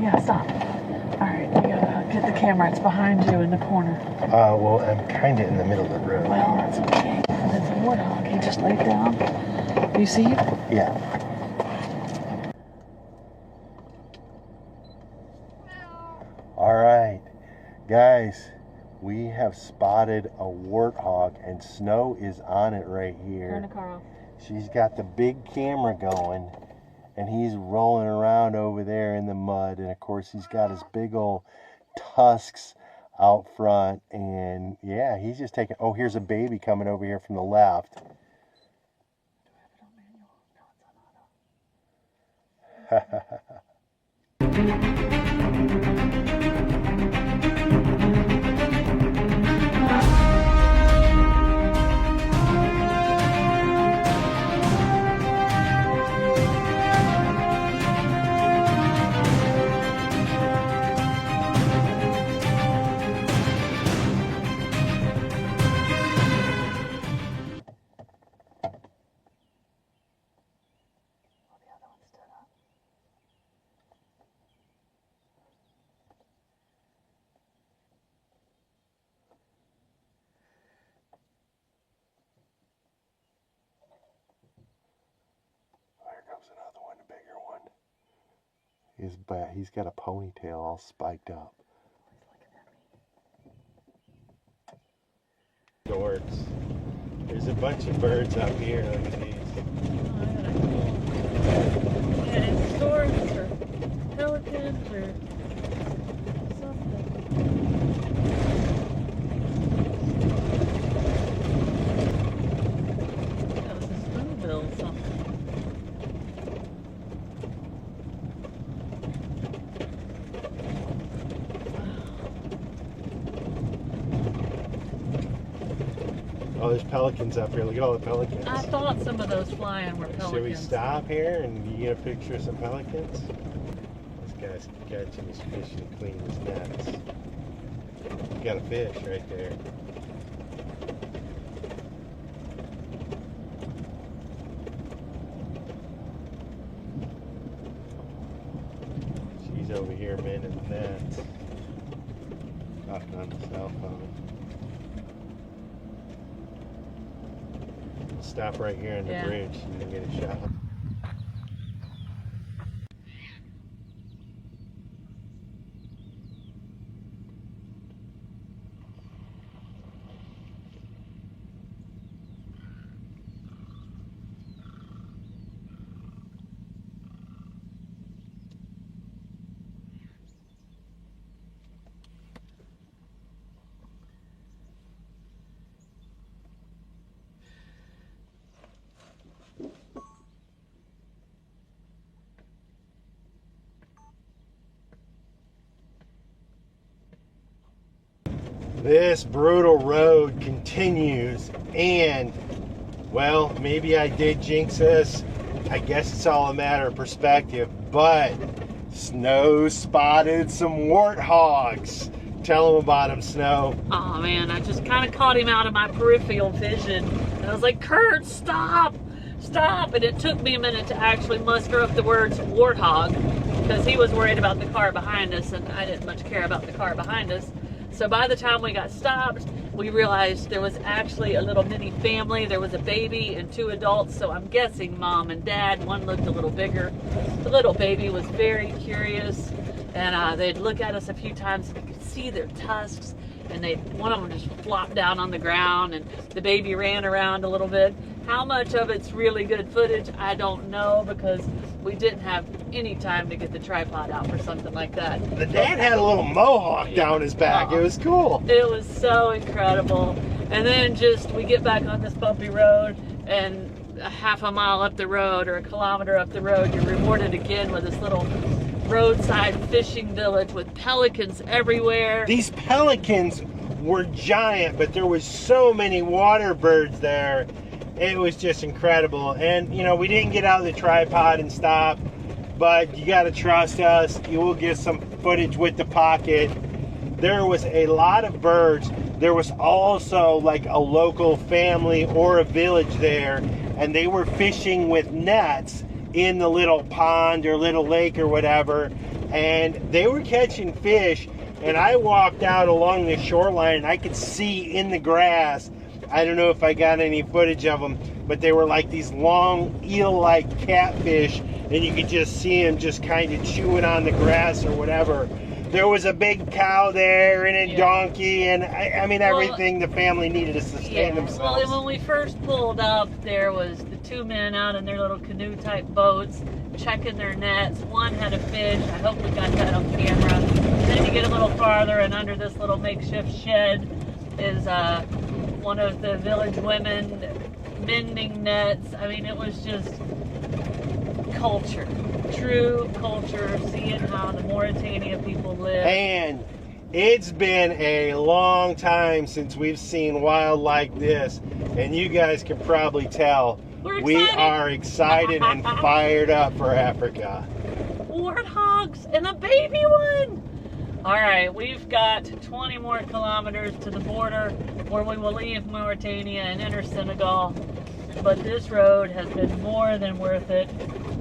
Yeah, stop. Alright, you gotta get the camera. It's behind you in the corner. Well, I'm kind of in the middle of the road. Well, that's okay. That's a warthog. He just laid down. You see him? Yeah. All right, guys, we have spotted a warthog, and Snow is on it right here. Turn the car off. She's got the big camera going, and he's rolling around over there in the mud, and of course he's got his big old tusks out front, and yeah, he's just taking, oh, here's a baby coming over here from the left. Another one, a bigger one. He's got a ponytail all spiked up. Storks. There's a bunch of birds up here. Look at these. Yeah, it's storks or pelicans or something. That was a spoonbill something. Oh, there's pelicans up here. Look at all the pelicans. I thought some of those flying were pelicans. Should we stop here and you get a picture of some pelicans? This guy's catching his fish and cleaning his nets. You got a fish right there. She's over here mending the nets. Talking on the cell phone. Stop right here on the bridge and then get a shot. This brutal road continues, and well, maybe I did jinx this. I guess it's all a matter of perspective, but Snow spotted some warthogs. Tell them about them, Snow. Oh man, I just kind of caught him out of my peripheral vision. And I was like, Kurt, stop, stop. And it took me a minute to actually muster up the words warthog, because he was worried about the car behind us, and I didn't much care about the car behind us. So by the time we got stopped, we realized there was actually a little mini family. There was a baby and 2 adults, so I'm guessing mom and dad. One looked a little bigger. The little baby was very curious, and they'd look at us a few times, and you could see their tusks, and one of them just flopped down on the ground, and the baby ran around a little bit. How much of it's really good footage, I don't know, because we didn't have any time to get the tripod out for something like that. The dad had a little mohawk down his back. It was cool. It was so incredible. And then we get back on this bumpy road, and a half a mile up the road or a kilometer up the road, you're rewarded again with this little roadside fishing village with pelicans everywhere. These pelicans were giant, but there was so many water birds there. It was just incredible. And you know, we didn't get out of the tripod and stop, but you got to trust us. You will get some footage with the pocket. there was a lot of birds. There was also like a local family or a village there, and they were fishing with nets in the little pond or little lake or whatever, and they were catching fish. And I walked out along the shoreline and I could see in the grass, I don't know if I got any footage of them, but they were like these long eel-like catfish, and you could just see them just kind of chewing on the grass or whatever. There was a big cow there and a donkey, and I mean everything the family needed to sustain themselves. Well, and when we first pulled up, there was the two men out in their little canoe type boats checking their nets. One had a fish. I hope we got that on camera. Then you get a little farther, and under this little makeshift shed is one of the village women mending nets. I mean, it was just culture, true culture, seeing how the Mauritania people live. And it's been a long time since we've seen wild like this, and you guys can probably tell we are excited and fired up for Africa. Warthogs and a baby one. All right, we've got 20 more kilometers to the border where we will leave Mauritania and enter Senegal. But this road has been more than worth it.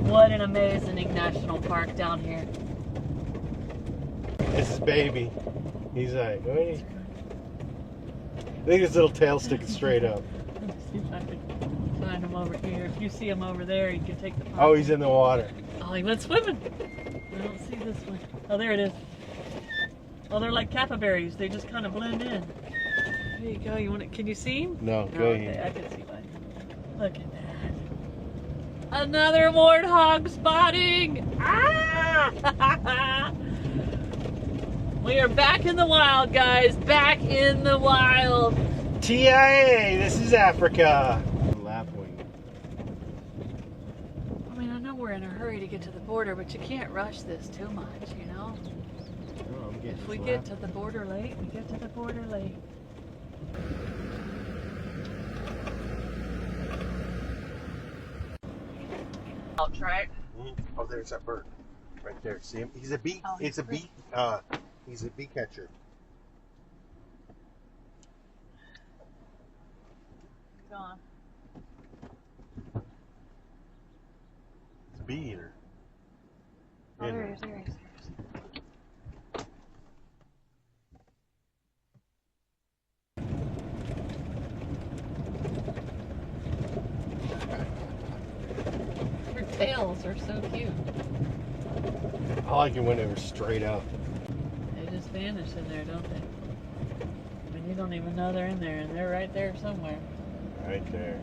What an amazing national park down here. This is baby. He's like, wait. I think his little tail sticking straight up. Let's see if I can find him over here. If you see him over there, you can take the photo. Oh, he's in the water. Oh, he went swimming. I don't see this one. Oh, there it is. Oh, they're like capybaras. They just kind of blend in. There you go. You want it? Can you see him? No, go ahead. Okay, I can see mine. Look at that. Another warthog spotting. Ah! We are back in the wild, guys. Back in the wild. TIA, this is Africa. Lapwing. I mean, I know we're in a hurry to get to the border, but you can't rush this too much, you know? Oh, If we get to the border late, we get to the border late. Right? Oh, there's that bird right there. See him? He's a bee. Oh, he's a bee. He's a bee catcher. He's on. It's a bee eater. Oh, there he is. There he is. Tails are so cute. I like it when they were straight up. They just vanish in there, don't they? I mean, you don't even know they're in there, and they're right there somewhere. Right there.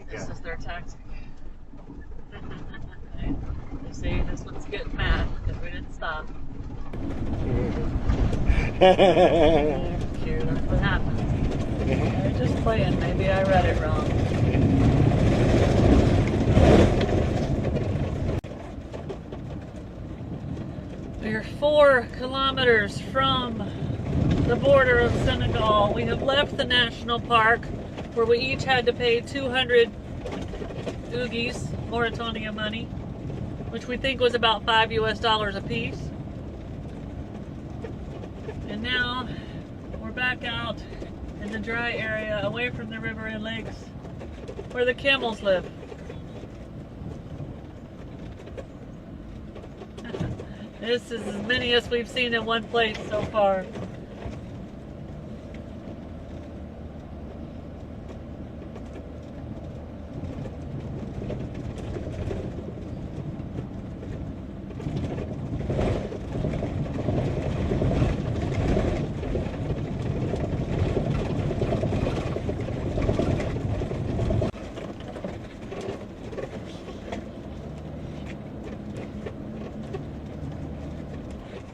This is their tactic. You see, this one's getting mad because we didn't stop. Cute, that's what happens. They're just playing. Maybe I read it wrong. We're 4 kilometers from the border of Senegal. We have left the national park where we each had to pay 200 oogies, Mauritania money, which we think was about $5 US a piece. And now we're back out in the dry area away from the river and lakes where the camels live. This is as many as we've seen in one place so far.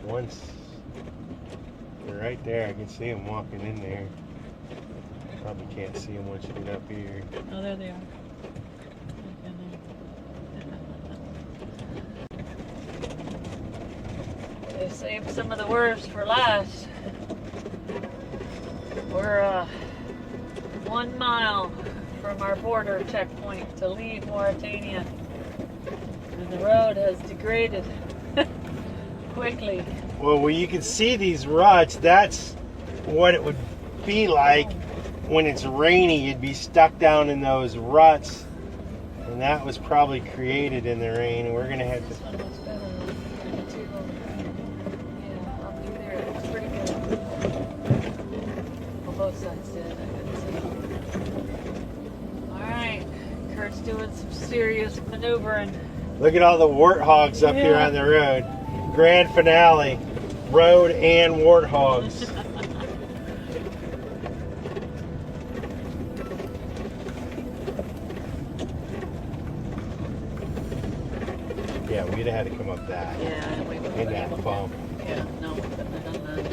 Once they're right there, I can see them walking in there. Probably can't see them once you get up here. Oh, there they are. They Saved some of the worst for last. We're 1 mile from our border checkpoint to leave Mauritania. And the road has degraded quickly. Well, you can see these ruts. That's what it would be like when it's rainy. You'd be stuck down in those ruts. And that was probably created in the rain. And we're going to have This to... one looks better. Yeah, up through there, it looks pretty good. Well, both sides did. I couldn't see. Alright, Kurt's doing some serious maneuvering. Look at all the warthogs up here on the road. Grand finale. Road and warthogs. Yeah, we'd have had to come up that. Yeah, and we would In that bump. Yeah, no, we couldn't have done that.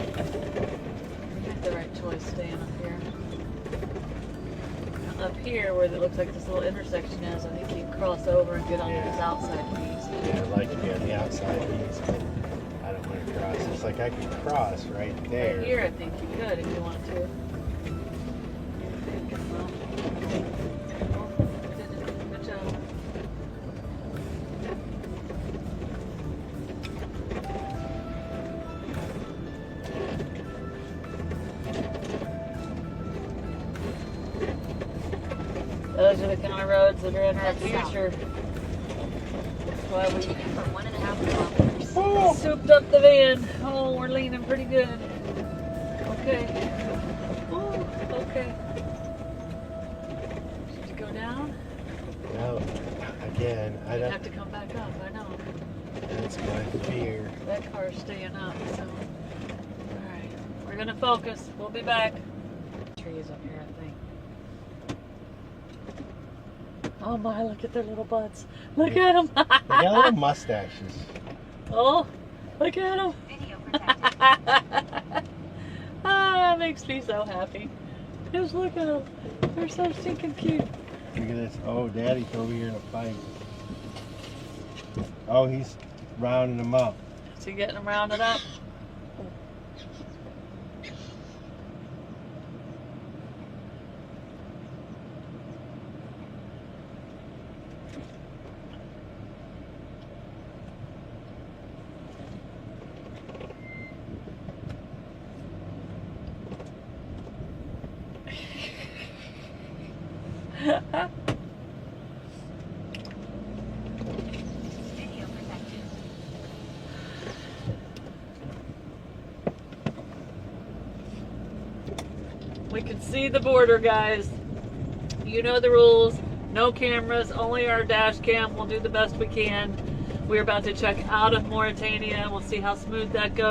We made the right choice staying up here. Up here, where it looks like this little intersection is, I think you can cross over and get onto this outside piece. Yeah, I'd like to be on the outside piece, but I don't want to cross. It's like I could cross right there. Right here, I think you could if you wanted to. Good job. Those are the kind of roads that are in our future. That's why we For 1.5 kilometers. Oh, souped up the van. Oh, we're leaning pretty good. Okay. Oh, okay. Should you go down? no. Again, I You'd don't. have to come back up, I know. That's my fear. That car's staying up, so. Alright. We're gonna focus. We'll be back. Trees up here, I think. Oh my, look at their little butts. Look at them. They got little mustaches. Oh, look at them. Video protected. Ah, that makes me so happy. Just look at them. They're so stinking cute. Look at this. Oh, Daddy's over here in a fight. Oh, he's rounding them up. Is he getting them rounded up? Video protected. We can see the border, guys. You know the rules. No cameras, only our dash cam. We'll do the best we can. We're about to check out of Mauritania. We'll see how smooth that goes.